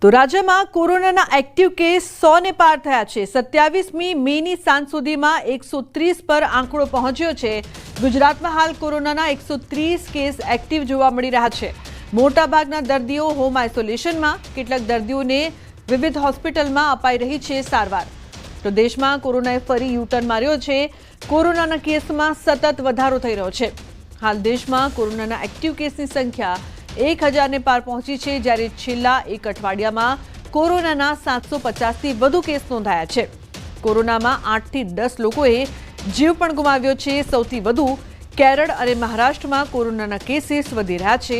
તો રાજ્યમાં કોરોનાના એક્ટિવ કેસ 100 ને પાર થયા છે। 27મી મેની સાંજ સુધીમાં 130 પર આંકડો પહોંચ્યો છે। ગુજરાતમાં હાલ કોરોનાના 130 કેસ એક્ટિવ જોવા મળી રહ્યા છે। મોટાભાગના દર્દીઓ હોમ આઇસોલેશનમાં, કેટલાક દર્દીઓને વિવિધ હોસ્પિટલમાં અપાઈ રહી છે સારવાર। તો દેશમાં કોરોનાએ ફરી યુટર્ન માર્યો છે। કોરોનાના કેસમાં સતત વધારો થઈ રહ્યો છે। હાલ દેશમાં કોરોનાના એક્ટિવ કેસની સંખ્યા 1000 ને પાર પહોંચી છે, જ્યારે છેલ્લા એક અઠવાડિયામાં કોરોનાના 750થી વધુ કેસ નોંધાયા છે। કોરોનામાં 8 થી 10 લોકોએ જીવ પણ ગુમાવ્યો છે। સૌથી વધુ કેરળ અને મહારાષ્ટ્રમાં કોરોનાના કેસીસ વધી રહ્યા છે।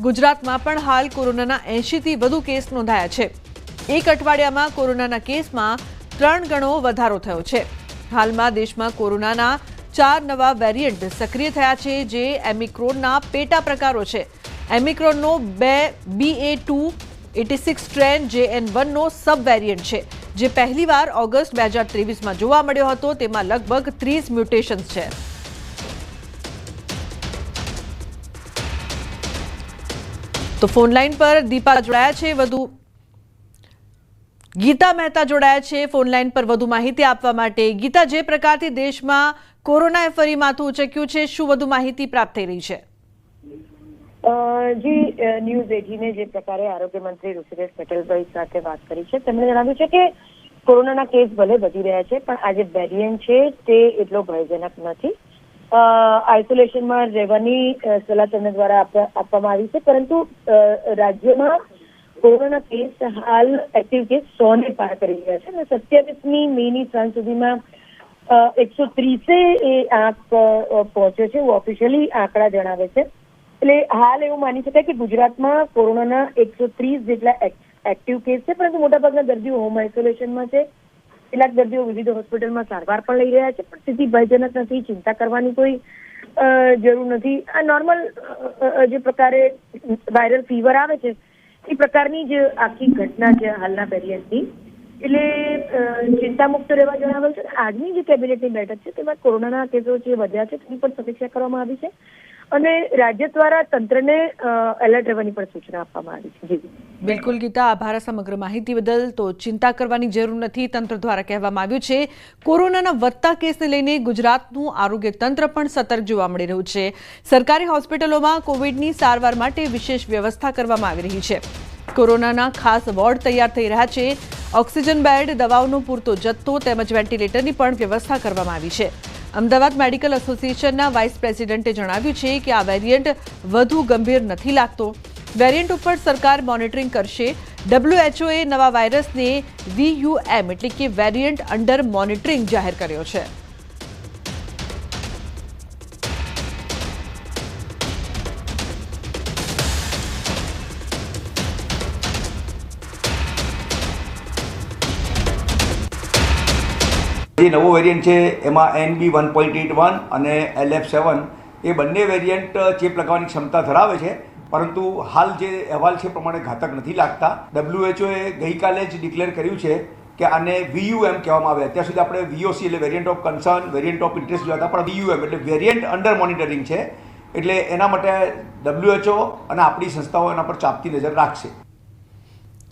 ગુજરાતમાં પણ હાલ કોરોનાના 80 થી વધુ કેસ નોંધાયા છે। એક અઠવાડિયામાં કોરોનાના કેસમાં 3 ગણો વધારો થયો છે। હાલમાં દેશમાં કોરોનાના 4 નવા વેરિયન્ટ સક્રિય થયા છે, જે ઓમિક્રોનના પેટા પ્રકારો છે। ઓમિક્રોનનો BA.2.86 સ્ટ્રેન JN1નો સબ વેરિયન્ટ છે, જે પહેલીવાર ઓગસ્ટ 2023માં જોવા મળ્યો હતો। તેમાં લગભગ 30 મ્યુટેશન્સ છે। તો ફોન લાઈન પર દીપા જોડાયા છે, વધુ ગીતા મહેતા જોડાયા છે ફોન લાઈન પર વધુ માહિતી આપવા માટે। ગીતા, જે પ્રકારથી દેશમાં કોરોનાએ ફરી માથું ઉચક્યું છે, શું વધુ માહિતી પ્રાપ્ત થઈ રહી છે? જી, ન્યૂઝ 18 જે પ્રકારે આરોગ્ય મંત્રી ઋષિકેશ પટેલભાઈ સાથે વાત કરી છે, તેમણે જણાવ્યું છે કે કોરોનાના કેસ ભલે વધી રહ્યા છે, પણ આ જે વેરિયન્ટ છે તે એટલો ભયજનક નથી। આઇસોલેશનમાં રહેવાની સલાહ તેમના દ્વારા આપવામાં આવી છે, પરંતુ રાજ્યમાં કોરોનાના કેસ હાલ એક્ટિવ કેસ 100 ને પાર કરી રહ્યા છે અને 27મી મેની સાંજ સુધીમાં 130 એ આંક પહોંચ્યો છે, ઓફિશિયલી આંકડા જણાવે છે। એટલે હાલ એવું માની શકાય કે ગુજરાતમાં કોરોનાના 130 જેટલા એક્ટિવ કેસ છે, પરંતુ મોટાભાગના દર્દીઓ હોમ આઇસોલેશનમાં છે। કેટલાક દર્દીઓ વિવિધ હોસ્પિટલમાં સારવાર પણ લઈ રહ્યા છે, પણ સ્થિતિ ભયજનક નથી, ચિંતા કરવાની કોઈ જરૂર નથી। આ નોર્મલ જે પ્રકારે વાયરલ ફીવર આવે છે એ પ્રકારની જ આખી ઘટના છે હાલના વેરિયન્ટની। એટલે ચિંતામુક્ત રહેવા જણાવેલ છે। આજની જે કેબિનેટની બેઠક છે તેમાં કોરોનાના કેસો જે વધ્યા છે તેની પણ સમીક્ષા કરવામાં આવી છે અને રાજ્ય દ્વારા તંત્રને એલર્ટ રહેવાની પણ સૂચના આપવામાં આવી છે। જી બિલકુલ ગીતા, આભાર સમગ્ર માહિતી બદલ। તો ચિંતા કરવાની જરૂર નથી, તંત્ર દ્વારા કહેવામાં આવ્યું છે। કોરોનાના વધતા કેસને લઈને ગુજરાતનું આરોગ્ય તંત્ર પણ સતર્ક જોવા મળી રહ્યું છે। સરકારી હોસ્પિટલોમાં કોવિડની સારવાર માટે વિશેષ વ્યવસ્થા કરવામાં આવી રહી છે। કોરોનાના ખાસ વોર્ડ તૈયાર થઈ રહ્યા છે। ઓક્સિજન બેડ, દવાઓનો પૂરતો જથ્થો તેમજ વેન્ટિલેટરની પણ વ્યવસ્થા કરવામાં આવી છે। અમદાવાદ મેડિકલ એસોસિએશનના વાઇસ પ્રેસિડેન્ટે જણાવ્યું છે કે આ વેરિયન્ટ વધુ ગંભીર નથી લાગતો। વેરિયન્ટ ઉપર સરકાર મોનિટરિંગ કરશે। WHOએ નવા વાયરસને VUM એટલે કે વેરિયન્ટ અંડર મોનિટરિંગ જાહેર કર્યો છે। જે નવો વેરિયન્ટ છે એમાં NB.1.81 અને LF7 એ બંને વેરિયન્ટ ચેપ લગાવવાની ક્ષમતા ધરાવે છે, પરંતુ હાલ જે અહેવાલ છે પ્રમાણે ઘાતક નથી લાગતા। WHOએ ગઈકાલે જ ડિક્લેર કર્યું છે કે આને VUM કહેવામાં આવે। અત્યાર સુધી આપણે VOC એટલે variant of concern, variant of interest જોયા હતા, પણ VUM એટલે વેરિયન્ટ અંડર મોનિટરિંગ છે। એટલે એના માટે WHO અને આપણી સંસ્થાઓ એના પર ચાંપતી નજર રાખશે।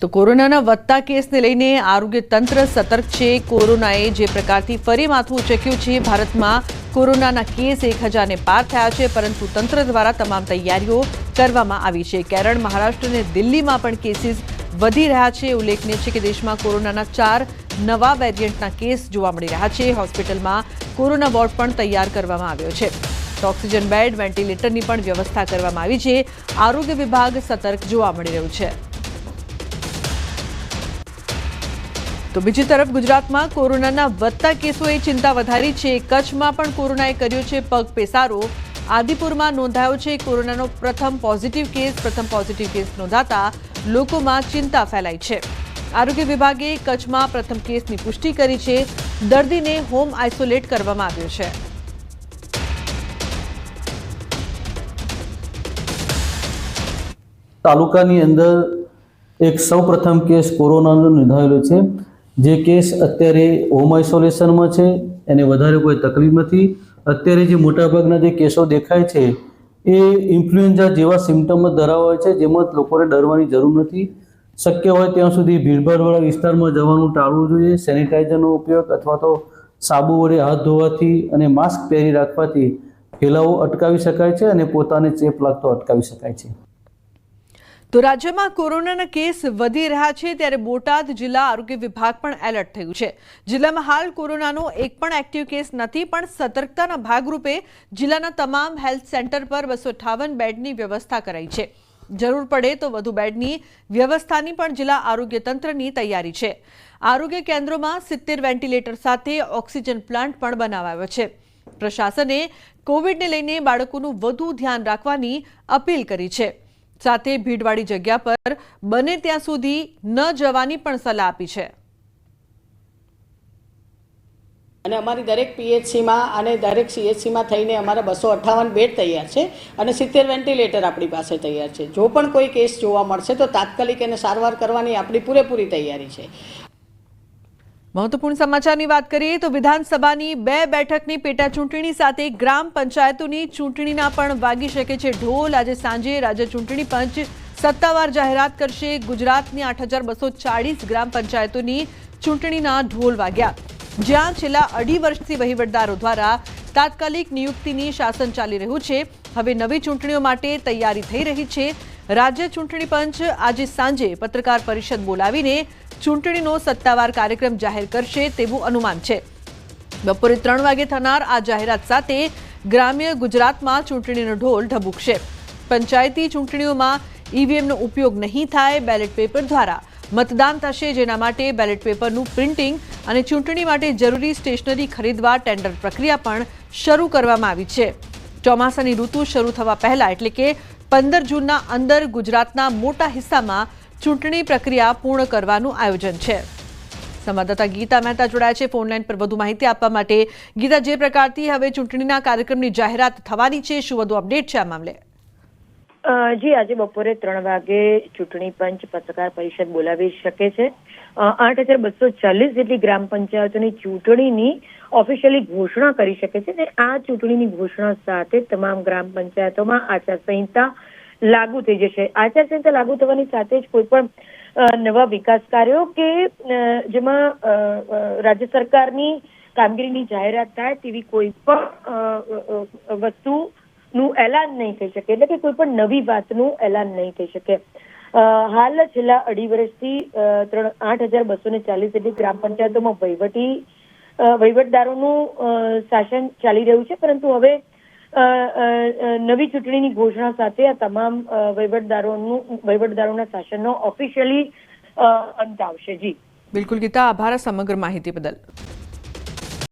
તો કોરોનાના વધતા કેસને લઈને આરોગ્ય તંત્ર સતર્ક છે। કોરોનાએ જે પ્રકારથી ફરી માથું ઉચક્યું છે, ભારતમાં કોરોનાના કેસ 1000 ને પાર થયા છે, પરંતુ તંત્ર દ્વારા તમામ તૈયારીઓ કરવામાં આવી છે। કેરળ, મહારાષ્ટ્ર અને દિલ્હીમાં પણ કેસીસ વધી રહ્યા છે। ઉલ્લેખનીય છે કે દેશમાં કોરોનાના 4 નવા વેરિયન્ટના કેસ જોવા મળી રહ્યા છે। હોસ્પિટલમાં કોરોના વોર્ડ પણ તૈયાર કરવામાં આવ્યો છે। તો ઓક્સિજન બેડ, વેન્ટિલેટરની પણ વ્યવસ્થા કરવામાં આવી છે। આરોગ્ય વિભાગ સતર્ક જોવા મળી રહ્યું છે। તો બીજી તરફ ગુજરાતમાં કોરોનાના વધતા કેસોએ ચિંતા વધારી છે। કચ્છમાં પણ કોરોનાએ કર્યો છે પગ પેસારો। આદિપુરમાં નોંધાયો છે કોરોનાનો પ્રથમ પોઝિટિવ કેસ નોંધાતા લોકોમાં ચિંતા ફેલાઈ છે। આરોગ્ય વિભાગે કચ્છમાં પ્રથમ કેસની પુષ્ટિ કરી છે। દર્દીને હોમ આઇસોલેટ કરવામાં આવ્યો છે। તાલુકાની અંદર એક સૌપ્રથમ કેસ કોરોનાનો નોંધાયેલો છે। જે કેસ અત્યારે હોમ આઇસોલેશનમાં છે, એને વધારે કોઈ તકલીફ નથી। અત્યારે જે મોટાભાગના જે કેસો દેખાય છે એ ઇન્ફ્લુએન્ઝા જેવા સિમ્ટમ ધરાવે છે, જેમાં લોકોને ડરવાની જરૂર નથી। શક્ય હોય ત્યાં સુધી ભીડભાડવાળા વિસ્તારમાં જવાનું ટાળવું જોઈએ. સેનિટાઈઝરનો ઉપયોગ અથવા તો સાબુ વડે હાથ ધોવાથી અને માસ્ક પહેરી રાખવાથી ફેલાવો અટકાવી શકાય છે અને પોતાને ચેપ લાગતો અટકાવી શકાય છે. તો રાજ્યમાં કોરોનાના કેસ વધી રહ્યા છે ત્યારે બોટાદ જિલ્લા આરોગ્ય વિભાગ પણ એલર્ટ થયું છે. જિલ્લામાં હાલ કોરોનાનો એક પણ એક્ટિવ કેસ નથી, પણ સતર્કતાના ભાગરૂપે જિલ્લાના તમામ હેલ્થ સેન્ટર પર 258 બેડની વ્યવસ્થા કરાઈ છે. જરૂર પડે તો વધુ બેડની વ્યવસ્થાની પણ જિલ્લા આરોગ્ય તંત્રની તૈયારી છે. આરોગ્ય કેન્દ્રોમાં 70 વેન્ટિલેટર સાથે ઓક્સિજન પ્લાન્ટ પણ બનાવાયો છે. પ્રશાસને કોવિડને લઈને બાળકોનું વધુ ધ્યાન રાખવાની અપીલ કરી છે. સાથે ભીડવાળી જગ્યા પર બને ત્યાં સુધી ન જવાની પણ સલાહ આપી છે. અને અમારી દરેક પીએચસીમાં અને દરેક સીએચસીમાં થઈને અમારા 258 બેડ તૈયાર છે અને 70 વેન્ટિલેટર આપણી પાસે તૈયાર છે. જો પણ કોઈ કેસ જોવા મળશે તો તાત્કાલિક એને સારવાર કરવાની આપણી પૂરેપૂરી તૈયારી છે. મહત્વપૂર્ણ સમાચારની વાત કરીએ તો વિધાનસભાની 2 બેઠકની પેટા ચૂંટણી સાથે ગ્રામ પંચાયતોની ચૂંટણીના પણ વાગી શકે છે ઢોલ. આજે સાંજે રાજ્ય ચૂંટણી પંચ સત્તાવાર જાહેરાત કરશે. ગુજરાતની 8240 ગ્રામ પંચાયતોની ચૂંટણીના ઢોલ વાગ્યા, જ્યાં છેલ્લા 2.5 વર્ષથી વહીવટદારો દ્વારા તાત્કાલિક નિયુક્તિની શાસન ચાલી રહ્યું છે. હવે નવી ચૂંટણીઓ માટે તૈયારી થઈ રહી છે. રાજ્ય ચૂંટણી પંચ આજે સાંજે પત્રકાર પરિષદ બોલાવીને ચૂંટણીનો સત્તાવાર કાર્યક્રમ જાહેર કરશે તેવું અનુમાન છે. બપોરે 3 વાગે થનાર આ જાહેરાત સાથે ગ્રામ્ય ગુજરાતમાં ચૂંટણીનો ઢોલ ઢબૂકશે. પંચાયતી ચૂંટણીઓમાં ઈવીએમનો ઉપયોગ નહીં થાય, બેલેટ પેપર દ્વારા મતદાન થશે, જેના માટે બેલેટ પેપરનું પ્રિન્ટિંગ અને ચૂંટણી માટે જરૂરી સ્ટેશનરી ખરીદવા ટેન્ડર પ્રક્રિયા પણ શરૂ કરવામાં આવી છે. ચોમાસાની ઋતુ શરૂ થવા પહેલા એટલે કે 15 જૂનના અંદર ગુજરાતના મોટા હિસ્સામાં ચૂંટણી પ્રક્રિયા પૂર્ણ કરવાનું આયોજન છે. સંવાદદાતા ગીતા મહેતા જોડાયા છે ફોનલાઈન પર વધુ માહિતી આપવા માટે. ગીતા, જે પ્રકારથી હવે ચૂંટણીના કાર્યક્રમની જાહેરાત થવાની છે, શું વધુ અપડેટ છે આ મામલે? જી, આજે બપોરે 3 વાગે ચૂંટણી પંચ પત્રકાર પરિષદ બોલાવી શકે છે. 8240 જેટલી ગ્રામ પંચાયતોની ચૂંટણીની ઓફિશિયલી ઘોષણા કરી શકે છે અને આ ચૂંટણીની ઘોષણા સાથે તમામ ગ્રામ પંચાયતોમાં આચારસંહિતા લાગુ થઈ જશે. આચારસંહિતા લાગુ થવાની સાથે જ કોઈ પણ નવા વિકાસ કાર્યો કે જેમાં રાજ્ય સરકારની કામગીરીની જાહેરાત થાય તેવી કોઈ પણ વસ્તુનું એલાન નહીં થઈ શકે, એટલે કે કોઈ પણ નવી વાતનું એલાન નહીં થઈ શકે. હાલ છેલ્લા 2.5 વર્ષથી 8240 જેટલી ગ્રામ પંચાયતોમાં વહીવટદારોનું શાસન ચાલી રહ્યું છે, પરંતુ હવે નવી ચૂંટણીની ઘોષણા સાથે આ તમામ વહીવટદારોના શાસનનો ઓફિશિયલી અંત આવશે. જી બિલકુલ ગીતા, આભાર સમગ્ર માહિતી બદલ.